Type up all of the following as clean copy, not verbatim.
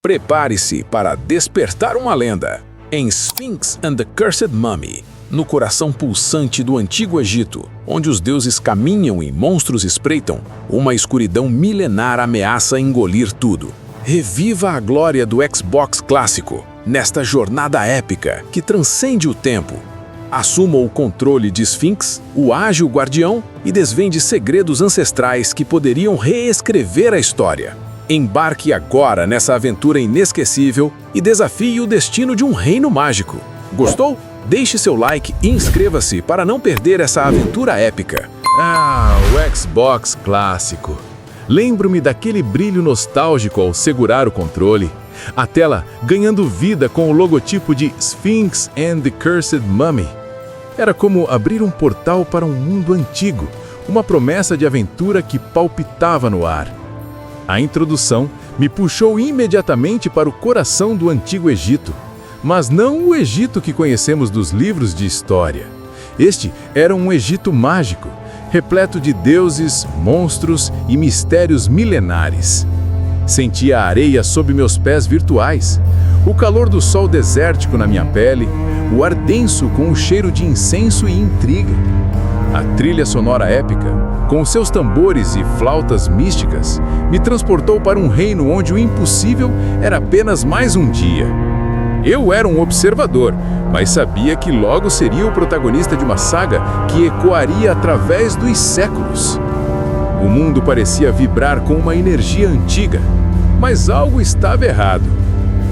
Prepare-se para despertar uma lenda em Sphinx and the Cursed Mummy, no coração pulsante do Antigo Egito, onde os deuses caminham e monstros espreitam, uma escuridão milenar ameaça engolir tudo. Reviva a glória do Xbox clássico, nesta jornada épica que transcende o tempo. Assuma o controle de Sphinx, o ágil guardião, e desvende segredos ancestrais que poderiam reescrever a história. Embarque agora nessa aventura inesquecível e desafie o destino de um reino mágico. Gostou? Deixe seu like e inscreva-se para não perder essa aventura épica. O Xbox clássico. Lembro-me daquele brilho nostálgico ao segurar o controle. A tela ganhando vida com o logotipo de Sphinx and the Cursed Mummy. Era como abrir um portal para um mundo antigo, uma promessa de aventura que palpitava no ar. A introdução me puxou imediatamente para o coração do Antigo Egito, mas não o Egito que conhecemos dos livros de história. Este era um Egito mágico, repleto de deuses, monstros e mistérios milenares. Sentia a areia sob meus pés virtuais, o calor do sol desértico na minha pele, o ar denso com o cheiro de incenso e intriga. A trilha sonora épica, com seus tambores e flautas místicas, me transportou para um reino onde o impossível era apenas mais um dia. Eu era um observador, mas sabia que logo seria o protagonista de uma saga que ecoaria através dos séculos. O mundo parecia vibrar com uma energia antiga, mas algo estava errado.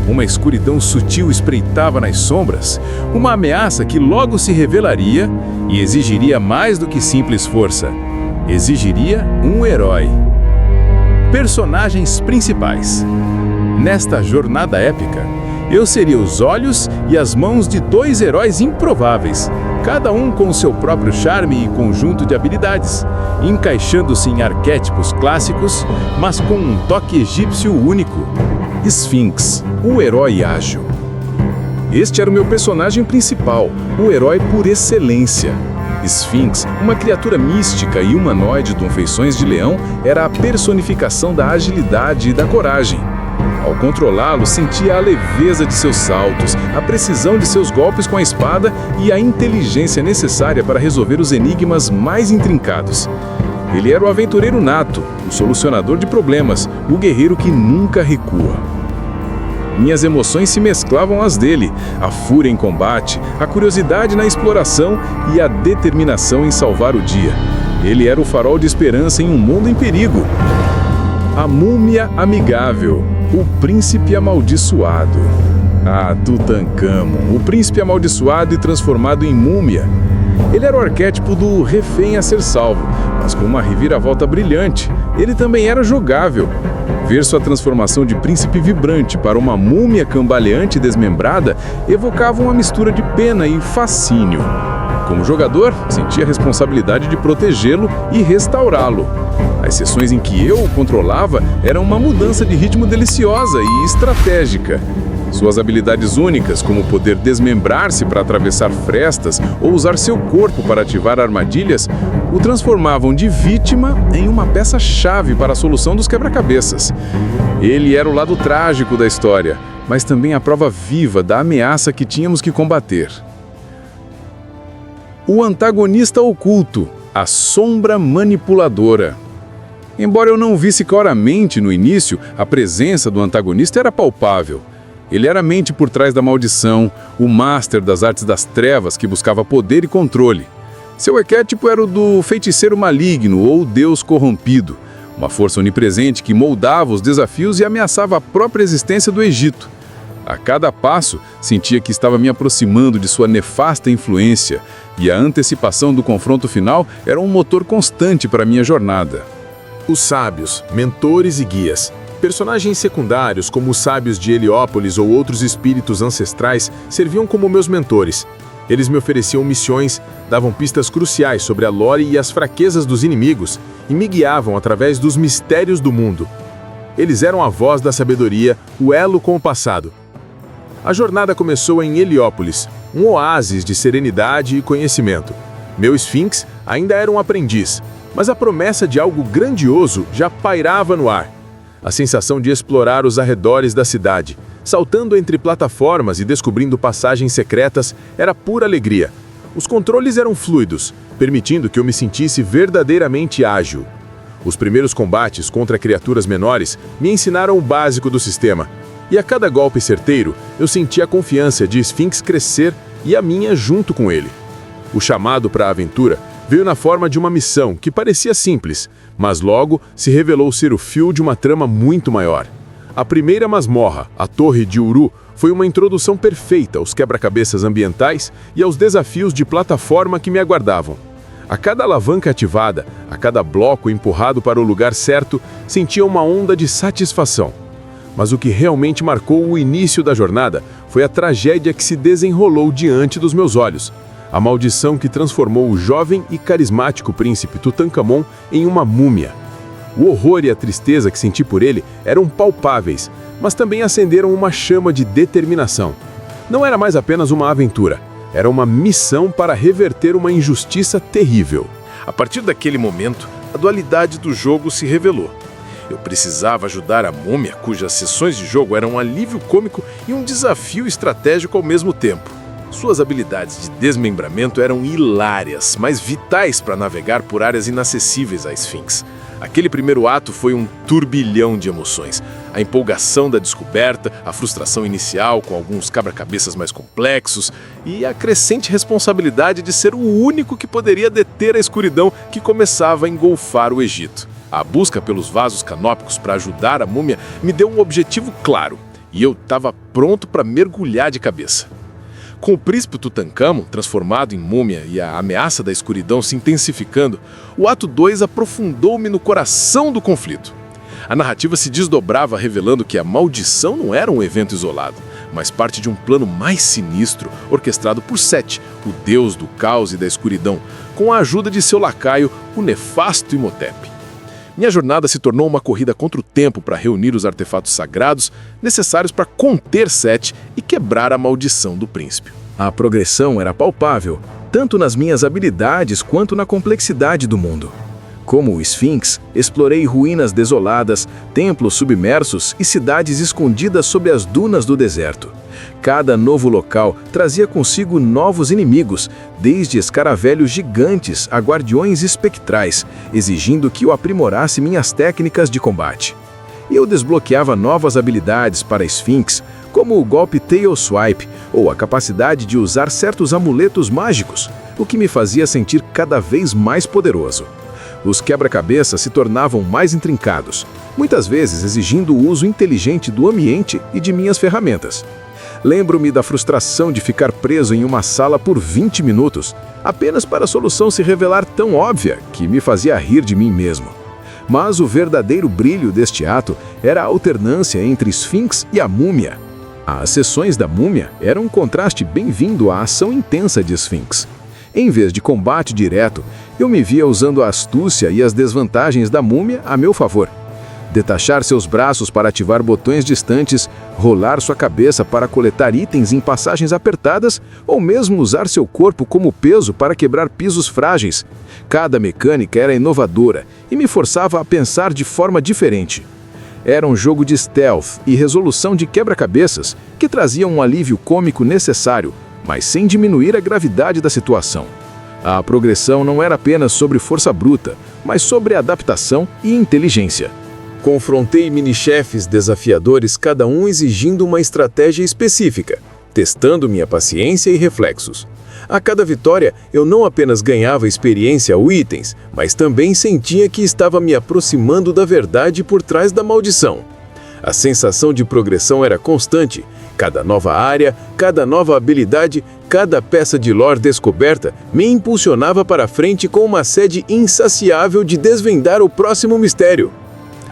Uma escuridão sutil espreitava nas sombras, uma ameaça que logo se revelaria e exigiria mais do que simples força. Exigiria um herói. Personagens principais. Nesta jornada épica, eu seria os olhos e as mãos de dois heróis improváveis, cada um com seu próprio charme e conjunto de habilidades, encaixando-se em arquétipos clássicos, mas com um toque egípcio único. Sphinx, o herói ágil. Este era o meu personagem principal, o herói por excelência. Sphinx, uma criatura mística e humanoide com feições de leão, era a personificação da agilidade e da coragem. Ao controlá-lo, sentia a leveza de seus saltos, a precisão de seus golpes com a espada e a inteligência necessária para resolver os enigmas mais intrincados. Ele era o aventureiro nato, o solucionador de problemas, o guerreiro que nunca recua. Minhas emoções se mesclavam às dele, a fúria em combate, a curiosidade na exploração e a determinação em salvar o dia. Ele era o farol de esperança em um mundo em perigo. A múmia amigável, o príncipe amaldiçoado. Tutancâmon, o príncipe amaldiçoado e transformado em múmia. Ele era o arquétipo do refém a ser salvo, mas com uma reviravolta brilhante. Ele também era jogável. Ver sua transformação de príncipe vibrante para uma múmia cambaleante e desmembrada evocava uma mistura de pena e fascínio. Como jogador, sentia a responsabilidade de protegê-lo e restaurá-lo. As sessões em que eu o controlava eram uma mudança de ritmo deliciosa e estratégica. Suas habilidades únicas, como poder desmembrar-se para atravessar frestas ou usar seu corpo para ativar armadilhas, o transformavam de vítima em uma peça-chave para a solução dos quebra-cabeças. Ele era o lado trágico da história, mas também a prova viva da ameaça que tínhamos que combater. O antagonista oculto, a sombra manipuladora. Embora eu não visse claramente no início, a presença do antagonista era palpável. Ele era a mente por trás da maldição, o máster das artes das trevas que buscava poder e controle. Seu arquétipo era o do feiticeiro maligno ou deus corrompido, uma força onipresente que moldava os desafios e ameaçava a própria existência do Egito. A cada passo, sentia que estava me aproximando de sua nefasta influência, e a antecipação do confronto final era um motor constante para minha jornada. Os sábios, mentores e guias. Personagens secundários, como os sábios de Heliópolis ou outros espíritos ancestrais, serviam como meus mentores. Eles me ofereciam missões, davam pistas cruciais sobre a lore e as fraquezas dos inimigos e me guiavam através dos mistérios do mundo. Eles eram a voz da sabedoria, o elo com o passado. A jornada começou em Heliópolis, um oásis de serenidade e conhecimento. Meu Sphinx ainda era um aprendiz, mas a promessa de algo grandioso já pairava no ar. A sensação de explorar os arredores da cidade, saltando entre plataformas e descobrindo passagens secretas, era pura alegria. Os controles eram fluidos, permitindo que eu me sentisse verdadeiramente ágil. Os primeiros combates contra criaturas menores me ensinaram o básico do sistema, e a cada golpe certeiro eu sentia a confiança de Sphinx crescer e a minha junto com ele. O chamado para a aventura veio na forma de uma missão que parecia simples, mas logo se revelou ser o fio de uma trama muito maior. A primeira masmorra, a Torre de Uru, foi uma introdução perfeita aos quebra-cabeças ambientais e aos desafios de plataforma que me aguardavam. A cada alavanca ativada, a cada bloco empurrado para o lugar certo, sentia uma onda de satisfação. Mas o que realmente marcou o início da jornada foi a tragédia que se desenrolou diante dos meus olhos. A maldição que transformou o jovem e carismático príncipe Tutankhamon em uma múmia. O horror e a tristeza que senti por ele eram palpáveis, mas também acenderam uma chama de determinação. Não era mais apenas uma aventura, era uma missão para reverter uma injustiça terrível. A partir daquele momento, a dualidade do jogo se revelou. Eu precisava ajudar a múmia, cujas sessões de jogo eram um alívio cômico e um desafio estratégico ao mesmo tempo. Suas habilidades de desmembramento eram hilárias, mas vitais para navegar por áreas inacessíveis à Sphinx. Aquele primeiro ato foi um turbilhão de emoções. A empolgação da descoberta, a frustração inicial com alguns quebra-cabeças mais complexos e a crescente responsabilidade de ser o único que poderia deter a escuridão que começava a engolfar o Egito. A busca pelos vasos canópicos para ajudar a múmia me deu um objetivo claro, e eu estava pronto para mergulhar de cabeça. Com o príncipe Tutankhamon transformado em múmia e a ameaça da escuridão se intensificando, o ato 2 aprofundou-me no coração do conflito. A narrativa se desdobrava revelando que a maldição não era um evento isolado, mas parte de um plano mais sinistro orquestrado por Set, o deus do caos e da escuridão, com a ajuda de seu lacaio, o nefasto Imhotep. Minha jornada se tornou uma corrida contra o tempo para reunir os artefatos sagrados necessários para conter Set e quebrar a maldição do príncipe. A progressão era palpável, tanto nas minhas habilidades quanto na complexidade do mundo. Como o Sphinx, explorei ruínas desoladas, templos submersos e cidades escondidas sob as dunas do deserto. Cada novo local trazia consigo novos inimigos, desde escaravelhos gigantes a guardiões espectrais, exigindo que eu aprimorasse minhas técnicas de combate. Eu desbloqueava novas habilidades para Sphinx, como o golpe Tail Swipe ou a capacidade de usar certos amuletos mágicos, o que me fazia sentir cada vez mais poderoso. Os quebra-cabeças se tornavam mais intrincados, muitas vezes exigindo o uso inteligente do ambiente e de minhas ferramentas. Lembro-me da frustração de ficar preso em uma sala por 20 minutos, apenas para a solução se revelar tão óbvia que me fazia rir de mim mesmo. Mas o verdadeiro brilho deste ato era a alternância entre Sphinx e a múmia. As sessões da múmia eram um contraste bem-vindo à ação intensa de Sphinx. Em vez de combate direto, eu me via usando a astúcia e as desvantagens da múmia a meu favor. Detachar seus braços para ativar botões distantes, rolar sua cabeça para coletar itens em passagens apertadas, ou mesmo usar seu corpo como peso para quebrar pisos frágeis. Cada mecânica era inovadora e me forçava a pensar de forma diferente. Era um jogo de stealth e resolução de quebra-cabeças que trazia um alívio cômico necessário, mas sem diminuir a gravidade da situação. A progressão não era apenas sobre força bruta, mas sobre adaptação e inteligência. Confrontei mini-chefes desafiadores, cada um exigindo uma estratégia específica, testando minha paciência e reflexos. A cada vitória, eu não apenas ganhava experiência ou itens, mas também sentia que estava me aproximando da verdade por trás da maldição. A sensação de progressão era constante. Cada nova área, cada nova habilidade, cada peça de lore descoberta me impulsionava para frente com uma sede insaciável de desvendar o próximo mistério.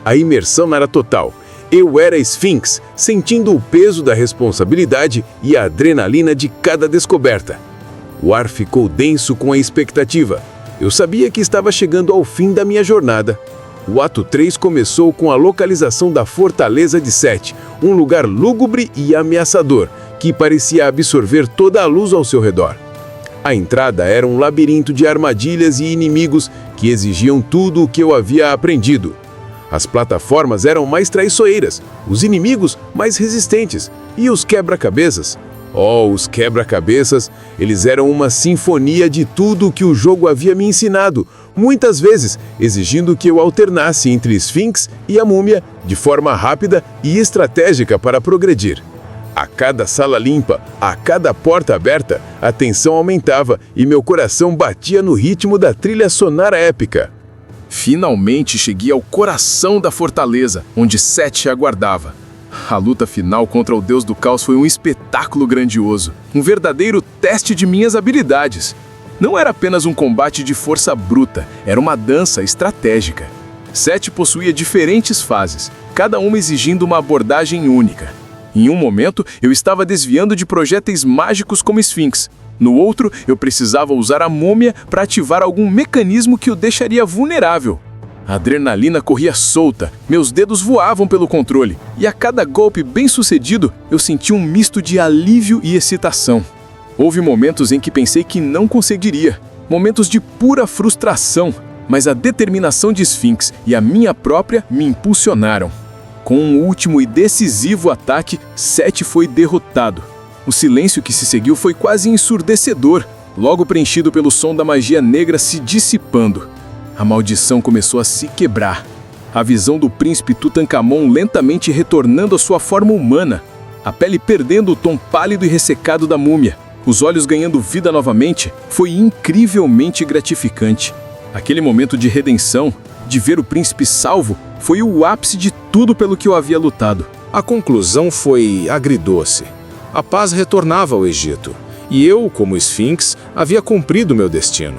A imersão era total. Eu era Sphinx, sentindo o peso da responsabilidade e a adrenalina de cada descoberta. O ar ficou denso com a expectativa. Eu sabia que estava chegando ao fim da minha jornada. O ato 3 começou com a localização da Fortaleza de Set, um lugar lúgubre e ameaçador, que parecia absorver toda a luz ao seu redor. A entrada era um labirinto de armadilhas e inimigos que exigiam tudo o que eu havia aprendido. As plataformas eram mais traiçoeiras, os inimigos mais resistentes e os quebra-cabeças. Oh, os quebra-cabeças, eles eram uma sinfonia de tudo o que o jogo havia me ensinado, muitas vezes exigindo que eu alternasse entre Sphinx e a múmia de forma rápida e estratégica para progredir. A cada sala limpa, a cada porta aberta, a tensão aumentava e meu coração batia no ritmo da trilha sonora épica. Finalmente cheguei ao coração da fortaleza, onde Seth aguardava. A luta final contra o Deus do Caos foi um espetáculo grandioso, um verdadeiro teste de minhas habilidades. Não era apenas um combate de força bruta, era uma dança estratégica. Seth possuía diferentes fases, cada uma exigindo uma abordagem única. Em um momento, eu estava desviando de projéteis mágicos como Sphinx. No outro, eu precisava usar a múmia para ativar algum mecanismo que o deixaria vulnerável. A adrenalina corria solta, meus dedos voavam pelo controle, e a cada golpe bem-sucedido, eu sentia um misto de alívio e excitação. Houve momentos em que pensei que não conseguiria, momentos de pura frustração, mas a determinação de Sphinx e a minha própria me impulsionaram. Com um último e decisivo ataque, Seth foi derrotado. O silêncio que se seguiu foi quase ensurdecedor, logo preenchido pelo som da magia negra se dissipando. A maldição começou a se quebrar. A visão do príncipe Tutankhamon lentamente retornando à sua forma humana, a pele perdendo o tom pálido e ressecado da múmia, os olhos ganhando vida novamente, foi incrivelmente gratificante. Aquele momento de redenção, de ver o príncipe salvo, foi o ápice de tudo pelo que eu havia lutado. A conclusão foi agridoce. A paz retornava ao Egito, e eu, como Sphinx, havia cumprido meu destino.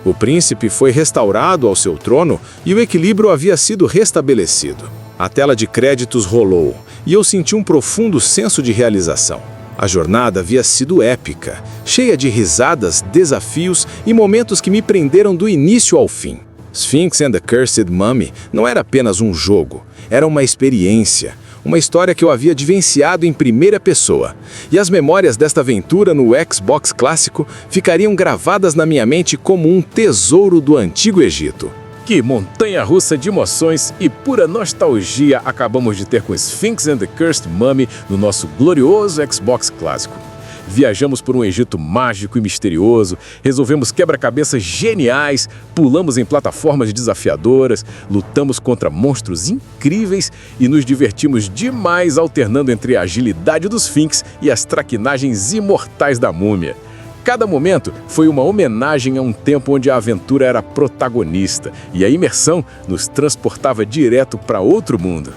O príncipe foi restaurado ao seu trono e o equilíbrio havia sido restabelecido. A tela de créditos rolou, e eu senti um profundo senso de realização. A jornada havia sido épica, cheia de risadas, desafios e momentos que me prenderam do início ao fim. Sphinx and the Cursed Mummy não era apenas um jogo, era uma experiência, uma história que eu havia vivenciado em primeira pessoa. E as memórias desta aventura no Xbox clássico ficariam gravadas na minha mente como um tesouro do Antigo Egito. Que montanha-russa de emoções e pura nostalgia acabamos de ter com Sphinx and the Cursed Mummy no nosso glorioso Xbox clássico. Viajamos por um Egito mágico e misterioso, resolvemos quebra-cabeças geniais, pulamos em plataformas desafiadoras, lutamos contra monstros incríveis e nos divertimos demais alternando entre a agilidade dos Sphinx e as traquinagens imortais da múmia. Cada momento foi uma homenagem a um tempo onde a aventura era protagonista e a imersão nos transportava direto para outro mundo.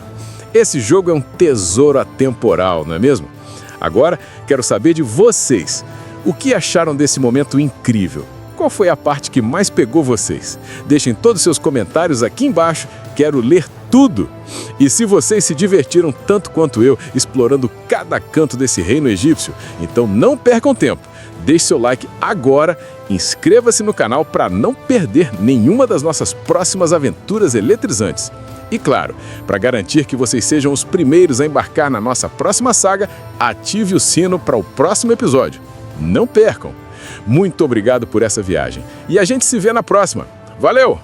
Esse jogo é um tesouro atemporal, não é mesmo? Agora, quero saber de vocês. O que acharam desse momento incrível? Qual foi a parte que mais pegou vocês? Deixem todos os seus comentários aqui embaixo, quero ler tudo. E se vocês se divertiram tanto quanto eu explorando cada canto desse reino egípcio, então não percam tempo. Deixe seu like agora, inscreva-se no canal para não perder nenhuma das nossas próximas aventuras eletrizantes. E claro, para garantir que vocês sejam os primeiros a embarcar na nossa próxima saga, ative o sino para o próximo episódio. Não percam! Muito obrigado por essa viagem. E a gente se vê na próxima. Valeu!